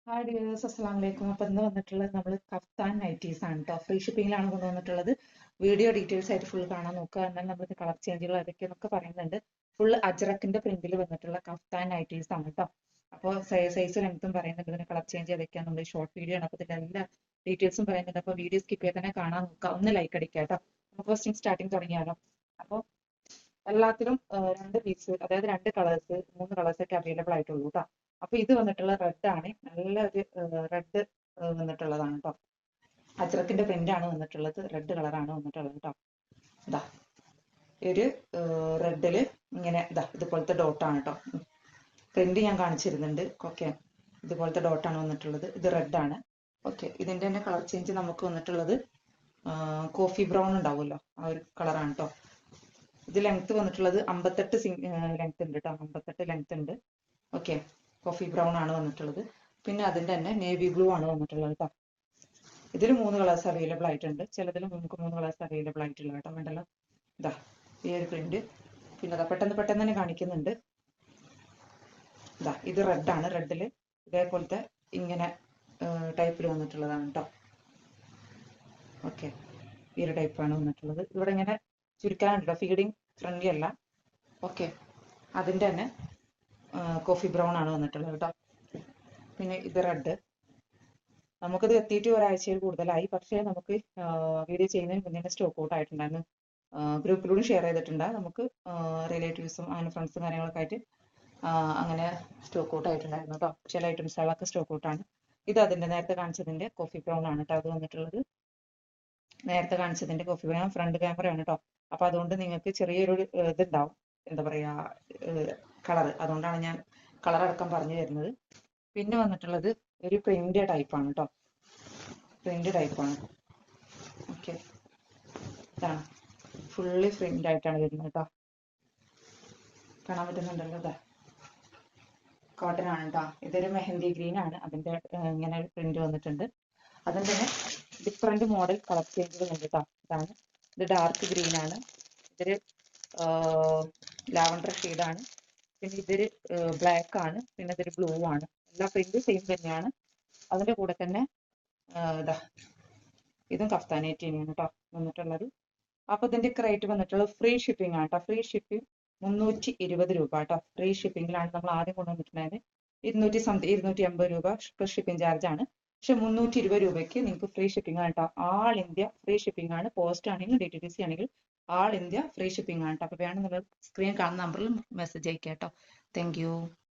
Hi dears, അസ്സലാമു അലൈക്കും. അപ്പം ഇന്ന് വന്നിട്ടുള്ളത് നമ്മൾ കഫ്താൻ നൈറ്റീസ് ആണ് കേട്ടോ. ഫ്രീ ഷിപ്പിംഗിലാണ് കൊണ്ടുവന്നിട്ടുള്ളത്. വീഡിയോ ഡീറ്റെയിൽസ് ആയിട്ട് ഫുൾ കാണാൻ നോക്കുക. എന്നാൽ നമ്മൾക്ക് കളർ ചേഞ്ചുകൾ അതൊക്കെയെന്നൊക്കെ പറയുന്നുണ്ട്. ഫുൾ അജ്രക്കിന്റെ പ്രിന്റിൽ വന്നിട്ടുള്ള കഫ്താൻ നൈറ്റീസ് ആണ് കേട്ടോ. അപ്പോൾ സൈസ് ലെങ്ത്തും പറയുന്നുണ്ട്, ഇതിന് കളർ ചേഞ്ച് ഏതൊക്കെയാണെന്നുള്ളത് ഷോർട്ട് വീഡിയോ ആണ്. അപ്പോൾ ഇതിന്റെ എല്ലാ ഡീറ്റെയിൽസും പറയുന്നുണ്ട്. അപ്പോൾ വീഡിയോ സ്കിപ്പ് ചെയ്ത് തന്നെ കാണാൻ നോക്കുക. ഒന്ന് ലൈക്ക് അടിക്കുക കേട്ടോ. നമുക്ക് ഫസ്റ്റ് സ്റ്റാർട്ടിങ് തുടങ്ങിയാലോ. അപ്പോൾ എല്ലാത്തിലും രണ്ട് പീസ്, അതായത് രണ്ട് കളേഴ്സ്, മൂന്ന് കളേഴ്സ് ഒക്കെ അവൈലബിൾ ആയിട്ടുള്ളൂ കേട്ടോ. അപ്പൊ ഇത് വന്നിട്ടുള്ള റെഡ് ആണ്, നല്ല ഒരു റെഡ് വന്നിട്ടുള്ളതാണ് കേട്ടോ. അജ്രക്കിന്റെ പ്രിന്റ് ആണ് വന്നിട്ടുള്ളത്, റെഡ് കളറാണ് വന്നിട്ടുള്ളത് കേട്ടോ. ഇതാ ഒരു റെഡില് ഇങ്ങനെ ഇതാ ഇതുപോലത്തെ ഡോട്ടാണ് കേട്ടോ. പ്രിന്റ് ഞാൻ കാണിച്ചിരുന്നുണ്ട്. ഓക്കെ, ഇതുപോലത്തെ ഡോട്ടാണ് വന്നിട്ടുള്ളത്. ഇത് റെഡ് ആണ്. ഓക്കെ, ഇതിന്റെ തന്നെ കളർ ചേഞ്ച് നമുക്ക് വന്നിട്ടുള്ളത് കോഫി ബ്രൗൺ ഉണ്ടാവുമല്ലോ, ആ ഒരു കളറാണ് കേട്ടോ. ഇത് ലെങ്ത് വന്നിട്ടുള്ളത് 58 ലെങ്ത് ഉണ്ട് കേട്ടോ. 58 ലെങ്ത് ഉണ്ട്. ഓക്കെ, കോഫി ബ്രൗൺ ആണ് വന്നിട്ടുള്ളത്. പിന്നെ അതിന്റെ തന്നെ നേവി ബ്ലൂ ആണ് വന്നിട്ടുള്ളത് കേട്ടോ. ഇതിൽ 3 കളേഴ്സ് അവൈലബിൾ ആയിട്ടുണ്ട്. ചിലതിൽ നമുക്ക് 3 കളേഴ്സ് അവൈലബിൾ ആയിട്ടുള്ള കേട്ടോ. വേണ്ടല്ലോ, ഇതാ ഈ ഒരു പ്രിന്റ്. പിന്നെ അതാ പെട്ടെന്ന് തന്നെ കാണിക്കുന്നുണ്ട്. ഇതാ ഇത് റെഡ് ആണ്. റെഡില് ഇതേപോലത്തെ ഇങ്ങനെ ടൈപ്പിൽ വന്നിട്ടുള്ളതാണ് കേട്ടോ. ഓക്കെ, ഈ ഒരു ടൈപ്പാണ് വന്നിട്ടുള്ളത്. ഇവിടെ ഇങ്ങനെ ചുരുക്കാനുണ്ടോ, ഫീഡിങ് ഫ്രണ്ട്ലി അല്ല. ഓക്കെ, അതിന്റെ തന്നെ കോഫി ബ്രൗൺ ആണ് വന്നിട്ടുള്ളത് കേട്ടോ. പിന്നെ ഇത് റെഡ്. നമുക്കിത് എത്തിയിട്ട് ഒരാഴ്ചയിൽ കൂടുതലായി, പക്ഷേ നമുക്ക് വീഡിയോ ചെയ്യുന്നതിന് മുന്നേ സ്റ്റോക്ക് ഔട്ട് ആയിട്ടുണ്ടായിരുന്നു. ഗ്രൂപ്പിലൂടെ ഷെയർ ചെയ്തിട്ടുണ്ട്. നമുക്ക് റിലേറ്റീവ്സും അങ്ങനെ ഫ്രണ്ട്സും കാര്യങ്ങളൊക്കെ ആയിട്ട് അങ്ങനെ സ്റ്റോക്ക് ഔട്ട് ആയിട്ടുണ്ടായിരുന്നു കേട്ടോ. ചില ഐറ്റംസുകളൊക്കെ സ്റ്റോക്ക് ഔട്ട് ആണ്. ഇത് അതിന്റെ നേരത്തെ കാണിച്ചതിന്റെ കോഫി ബ്രൗൺ ആണ് കേട്ടോ. അത് വന്നിട്ടുള്ളത് നേരത്തെ കാണിച്ചതിന്റെ കോഫി ബ്രൗൺ ഫ്രണ്ട് ക്യാമറയാണ് കേട്ടോ. അപ്പൊ അതുകൊണ്ട് നിങ്ങൾക്ക് ചെറിയൊരു ഇതുണ്ടാവും, എന്താ പറയാ, കളർ. അതുകൊണ്ടാണ് ഞാൻ കളർ അടക്കം പറഞ്ഞു തരുന്നത്. പിന്നെ വന്നിട്ടുള്ളത് ഒരു പ്രിന്റ് ടൈപ്പാണ് കേട്ടോ. പ്രിന്റ് ടൈപ്പാണ്. ഓക്കെ, ഇതാണ് ഫുള്ളി പ്രിന്റ് ആയിട്ടാണ് വരുന്നത് കേട്ടോ. കാണാൻ പറ്റുന്നുണ്ടല്ലോ, ഇതാ കോട്ടൺ ആണ് കേട്ടോ. ഇതൊരു മെഹന്തി ഗ്രീൻ ആണ്. അതിന്റെ ഇങ്ങനെ പ്രിന്റ് വന്നിട്ടുണ്ട്. അതിന് തന്നെ ഡിഫറെന്റ് മോഡൽ കളർ ചേഞ്ചുകൾ ഉണ്ട് കേട്ടോ. ഇതാണ്, ഇത് ഡാർക്ക് ഗ്രീൻ ആണ്. ഇതൊരു ലാവണ്ടർ ഷെയ്ഡാണ്. പിന്നെ ഇതൊരു ബ്ലാക്ക് ആണ്. പിന്നെ ഇതൊരു ബ്ലൂ ആണ്. എല്ലാ പ്രിന്റ് സെയിം തന്നെയാണ്. അതിന്റെ കൂടെ തന്നെ ഇതാ ഇതും കഫ്താനേറ്റ് തന്നെയാണ് കേട്ടോ വന്നിട്ടുള്ളത്. അപ്പൊ ഇതിന്റെ റേറ്റ് വന്നിട്ടുള്ളത് ഫ്രീ ഷിപ്പിംഗ് ആണ് കേട്ടോ. ഫ്രീ ഷിപ്പിംഗ് 320 രൂപ കേട്ടോ. ഫ്രീ ഷിപ്പിംഗിലാണ് നമ്മൾ ആദ്യം കൊണ്ടുവന്നിട്ടുണ്ടായത്. 250 രൂപ പ്ലസ് ഷിപ്പിംഗ് ചാർജ് ആണ്. പക്ഷെ 320 രൂപയ്ക്ക് നിങ്ങൾക്ക് ഫ്രീ ഷിപ്പിംഗ് ആണ് കേട്ടോ. ആൾ ഇന്ത്യ ഫ്രീ ഷിപ്പിംഗ് ആണ്. പോസ്റ്റ് ആണെങ്കിലും DTDC ആണെങ്കിലും ആൾ ഇന്ത്യ ഫ്രീ ഷിപ്പിംഗ് ആണ് കേട്ടോ. അപ്പൊ വേണമെന്നുള്ള സ്ക്രീൻ കാണുന്ന നമ്പറിൽ മെസ്സേജ് അയക്കാം കേട്ടോ. Thank you.